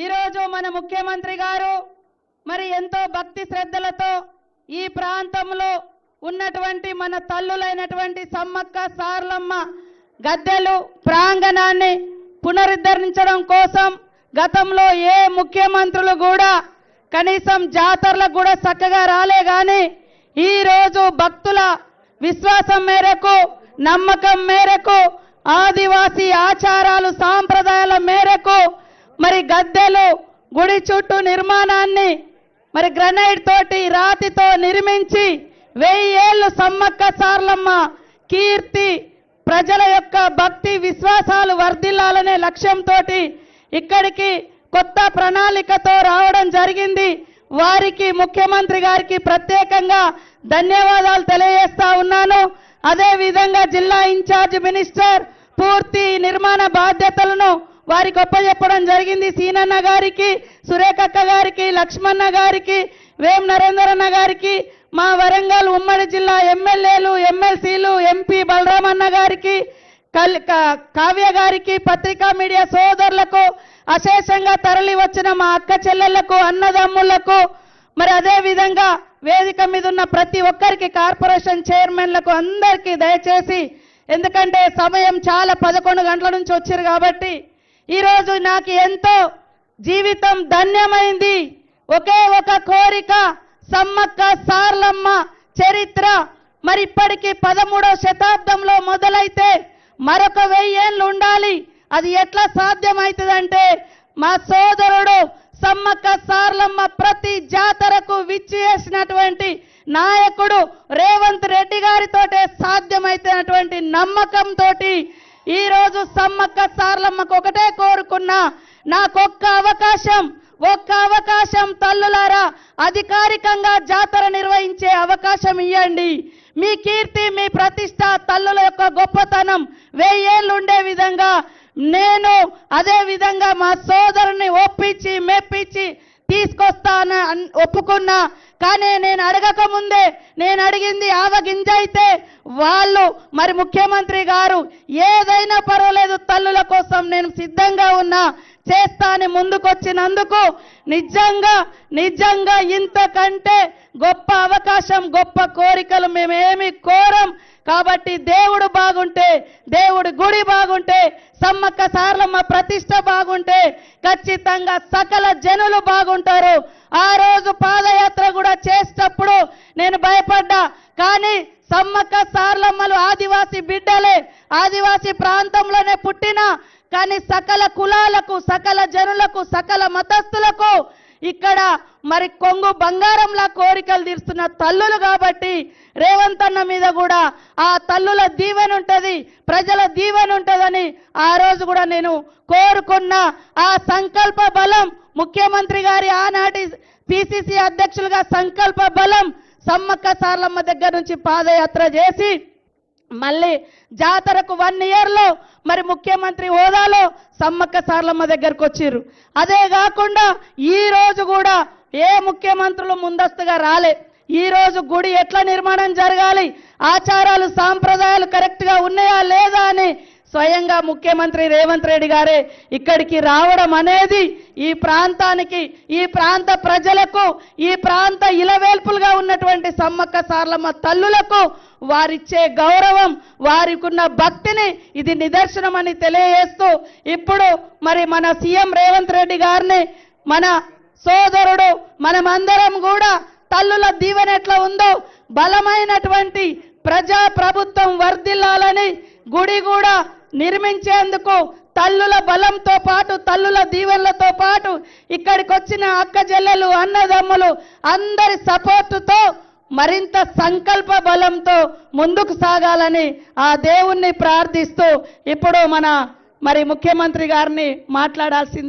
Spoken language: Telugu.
ఈరోజు మన ముఖ్యమంత్రి గారు మరి ఎంతో భక్తి శ్రద్ధలతో ఈ ప్రాంతంలో ఉన్నటువంటి మన తల్లులైనటువంటి సమ్మక్క సార్లమ్మ గద్దెలు ప్రాంగణాన్ని పునరుద్ధరించడం కోసం గతంలో ఏ ముఖ్యమంత్రులు కూడా కనీసం జాతరలకు కూడా చక్కగా రాలే గాని ఈ రోజు భక్తుల విశ్వాసం మేరకు నమ్మకం మేరకు ఆదివాసీ ఆచారాలు సాంప్రదాయాల మేరకు మరి గద్దెలు గుడి చుట్టూ నిర్మాణాన్ని మరి గ్రనైట్ తోటి రాతితో నిర్మించి 1000 ఏళ్లు సమ్మక్క సార్లమ్మ కీర్తి ప్రజల యొక్క భక్తి విశ్వాసాలు వర్ధిల్లాలనే లక్ష్యంతో ఇక్కడికి కొత్త ప్రణాళికతో రావడం జరిగింది. వారికి ముఖ్యమంత్రి గారికి ప్రత్యేకంగా ధన్యవాదాలు తెలియజేస్తా ఉన్నాను. అదే విధంగా జిల్లా ఇన్ఛార్జ్ మినిస్టర్ పూర్తి నిర్మాణ బాధ్యతలను వారికి ఒప్పజెప్పడం జరిగింది. సీనన్న గారికి, సురేఖక్క గారికి, లక్ష్మణ గారికి, వేం నరేందరన్న గారికి, మా వరంగల్ ఉమ్మడి జిల్లా ఎమ్మెల్యేలు, ఎమ్మెల్సీలు, ఎంపీ బలరామన్న గారికి, కావ్య గారికి, పత్రికా మీడియా సోదరులకు, అశేషంగా తరలి వచ్చిన మా అక్క చెల్లెళ్లకు, అన్నదమ్ములకు, మరి అదే విధంగా వేదిక మీద ఉన్న ప్రతి ఒక్కరికి, కార్పొరేషన్ చైర్మన్లకు అందరికీ దయచేసి, ఎందుకంటే సమయం చాలా 11 గంటల నుంచి వచ్చారు కాబట్టి ఈరోజు నాకు ఎంతో జీవితం ధన్యమైంది. ఒకే ఒక కోరిక, సమ్మక్క సార్లమ్మ చరిత్ర మరి ఇప్పటికీ 13వ శతాబ్దంలో మొదలైతే మరొక 1000 ఏళ్ళు ఉండాలి. అది ఎట్లా సాధ్యమవుతుందంటే మా సోదరుడు సమ్మక్క సార్లమ్మ ప్రతి జాతరకు విచ్చేసినటువంటి నాయకుడు రేవంత్ రెడ్డి గారితోటే సాధ్యమైనటువంటి నమ్మకంతో ఈ రోజు సమ్మక్క సార్లమ్మకు ఒకటే కోరుకున్నా, నాకొక్క అవకాశం తల్లులారా అధికారికంగా జాతర నిర్వహించే అవకాశం ఇవ్వండి. మీ కీర్తి, మీ ప్రతిష్ట, తల్లుల యొక్క గొప్పతనం 1000 ఏళ్ళు ఉండే విధంగా నేను అదే విధంగా మా సోదరుని ఒప్పించి మెప్పించి తీసుకొస్తాను ఒప్పుకున్నా. కానీ నేను అడగక ముందే నేను అడిగింది ఆవగింజ అయితే వాళ్ళు మరి ముఖ్యమంత్రి గారు ఏదైనా పర్వాలేదు తల్లుల కోసం నేను సిద్ధంగా ఉన్నా చేస్తా అని ముందుకొచ్చినందుకు నిజంగా ఇంతకంటే గొప్ప అవకాశం, గొప్ప కోరికలు మేమేమి కోరం. కాబట్టి దేవుడు బాగుంటే, దేవుడి గుడి బాగుంటే, సమ్మక్క సార్లమ్మ ప్రతిష్ట బాగుంటే ఖచ్చితంగా సకల జనులు బాగుంటారు. ఆ రోజు పాదయాత్ర కూడా చేసేటప్పుడు నేను భయపడ్డా, కానీ సమ్మక్క సార్లమ్మలు ఆదివాసీ బిడ్డలే, ఆదివాసీ ప్రాంతంలోనే పుట్టిన, కానీ సకల కులాలకు, సకల జనులకు, సకల మతస్థులకు ఇక్కడ మరి కొంగు బంగారంలా కోరికలు తీరుస్తున్న తల్లులు కాబట్టి రేవంత్ అన్న మీద కూడా ఆ తల్లుల దీవెన ఉంటది, ప్రజల దీవెన ఉంటదని ఆ రోజు కూడా నేను కోరుకున్నా. ఆ సంకల్ప బలం ముఖ్యమంత్రి గారి ఆనాటి పిసిసి అధ్యక్షులుగా సంకల్ప బలం సమ్మక్క సార్లమ్మ దగ్గర నుంచి పాదయాత్ర చేసి మళ్ళీ జాతరకు 1 ఇయర్లో మరి ముఖ్యమంత్రి హోదాలో సమ్మక్క సార్లమ్మ దగ్గరకు వచ్చిర్రు. అదే కాకుండా ఈ రోజు కూడా ఏ ముఖ్యమంత్రులు ముందస్తుగా రాలే. ఈ రోజు గుడి ఎట్లా నిర్మాణం జరగాలి, ఆచారాలు సాంప్రదాయాలు కరెక్ట్ గా ఉన్నాయా లేదా అని స్వయంగా ముఖ్యమంత్రి రేవంత్ రెడ్డి గారే ఇక్కడికి రావడం అనేది ఈ ప్రాంతానికి, ఈ ప్రాంత ప్రజలకు, ఈ ప్రాంత ఇలవేల్పులుగా ఉన్నటువంటి సమ్మక్క సార్లమ్మ తల్లులకు వారిచ్చే గౌరవం, వారికున్న భక్తిని ఇది నిదర్శనం అని తెలియజేస్తూ ఇప్పుడు మరి మన సీఎం రేవంత్ రెడ్డి గారిని మన సోదరుడు మనమందరం కూడా తల్లుల దీవెన ఎట్లా ఉందో బలమైనటువంటి ప్రజా ప్రభుత్వం వర్ధిల్లాలని గుడి కూడా నిర్మించేందుకు తల్లుల బలంతో పాటు, తల్లుల దీవెనలతో పాటు ఇక్కడికి వచ్చిన అక్క చెల్లెలు, అన్నదమ్ములు అందరి సపోర్టుతో మరింత సంకల్ప బలంతో ముందుకు సాగాలని ఆ దేవుణ్ణి ప్రార్థిస్తూ ఇప్పుడు మన మరి ముఖ్యమంత్రి గారిని మాట్లాడాల్సింది